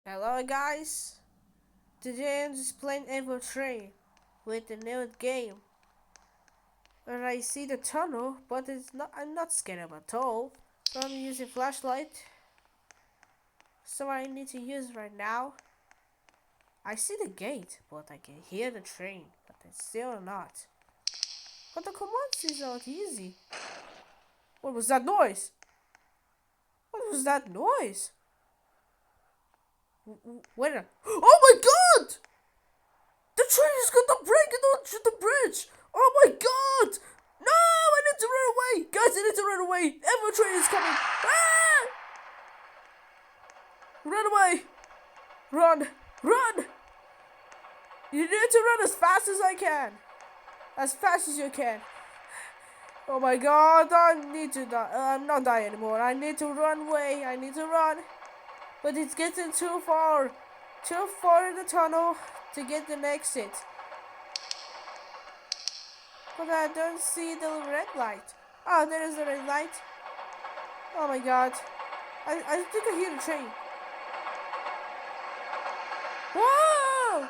Hello guys, today I'm just playing Evo Train with the new game. And I see the tunnel, but I'm not scared of at all. So I'm using flashlight. So I need to use right now. I see the gate, but I can hear the train, but it's still not. But the commands is not easy. What was that noise? What was that noise? Where? Oh my god! The train is gonna break it onto the bridge! Oh my god! No! I need to run away! Guys, I need to run away! Every train is coming! Ah! Run away! Run! Run! You need to run as fast as I can! As fast as you can! Oh my god, I need to die. I'm not dying anymore. I need to run away. I need to run. But it's getting too far. Too far in the tunnel to get the exit. But I don't see the red light. Oh, there is the red light. Oh my god. I think I hear the train. Whoa!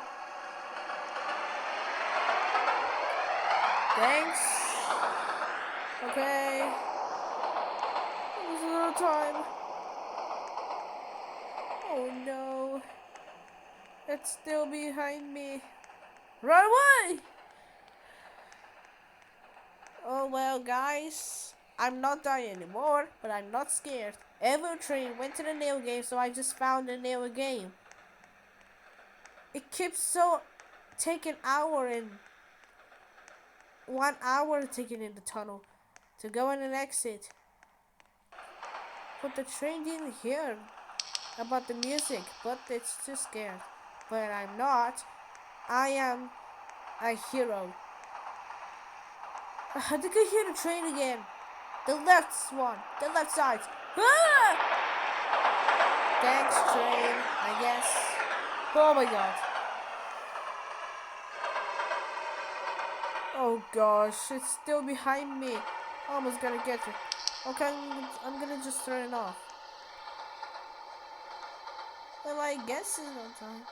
Thanks. Okay. It was a little time. Oh no. It's still behind me. Run away! Oh well guys, I'm not dying anymore, but I'm not scared. Every train went to the nail game, so I just found the nail game. It keeps so taking hour and 1 hour taking in the tunnel to go in and exit. But the train didn't hear about the music, but it's too scared. But I'm not. I am a hero. I think I hear the train again. The left one. The left side. Ah! Thanks, train, I guess. Oh my god. Oh gosh, it's still behind me. Almost gonna get it. Okay, I'm gonna just turn it off. Well, I guess it's on time.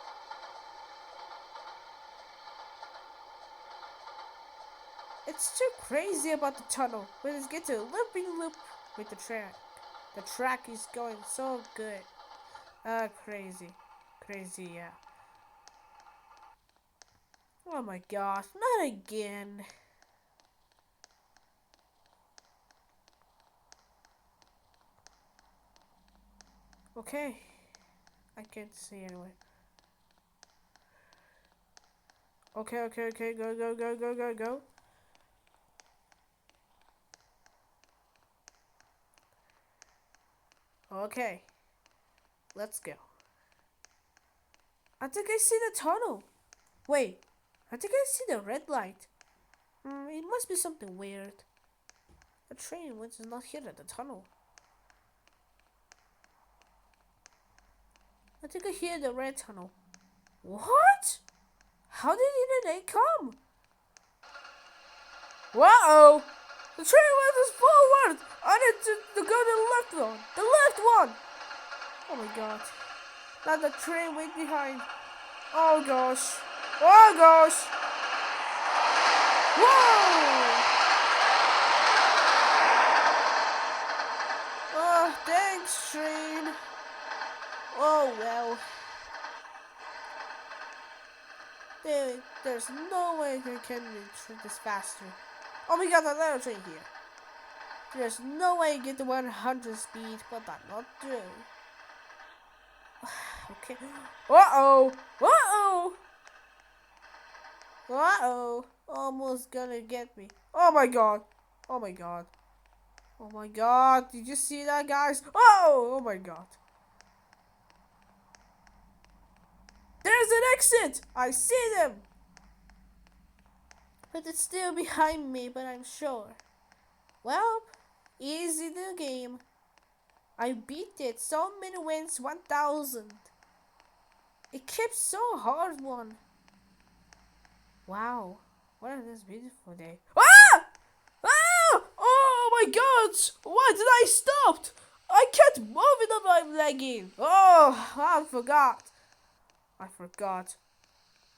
It's too crazy about the tunnel. We just get to looping loop with the track. The track is going so good. Crazy. Crazy, yeah. Oh my gosh, not again. Okay. I can't see anyway. Okay, go, go, go, go, go, go. Okay. Let's go. I think I see the tunnel. Wait. I think I see the red light. It must be something weird. The train was not here at the tunnel. I think I hear the red tunnel. What? How did they come? Whoa! The train went us forward! I need to go to the left one. The left one! Oh my god. Now the train went behind. Oh gosh. Oh gosh. Whoa! Oh, thanks, train. Oh well. There's no way they can reach this faster. Oh, we got another train here. There's no way to get the 100 speed, but I'm not doing. Okay. Uh-oh. Uh-oh. Uh-oh. Almost gonna get me. Oh my god. Oh my god. Oh my god. Did you see that, guys? Oh my god. There's an exit. I see them. But it's still behind me, but I'm sure. Well, easy the game. I beat it. So many wins, 1,000. It kept so hard one. Wow. What a this beautiful day. Ah! Ah! Oh my god! Why did I stop? I can't move it on my legging. Oh, I forgot. I forgot.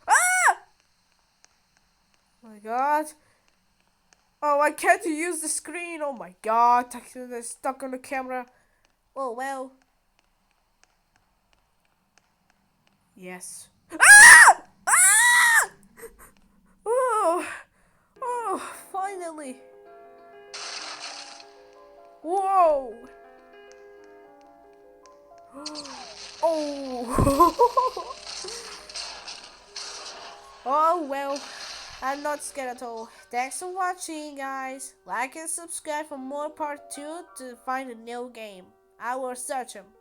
Ah! Oh my god. Oh, I can't use the screen. Oh my god. I'm stuck on the camera. Oh, well. Yes. Ah! Ah! Oh, oh, finally. Whoa. Oh. Oh, well. I'm not scared at all. Thanks for watching, guys. Like and subscribe for more part 2 to find a new game. I will search them.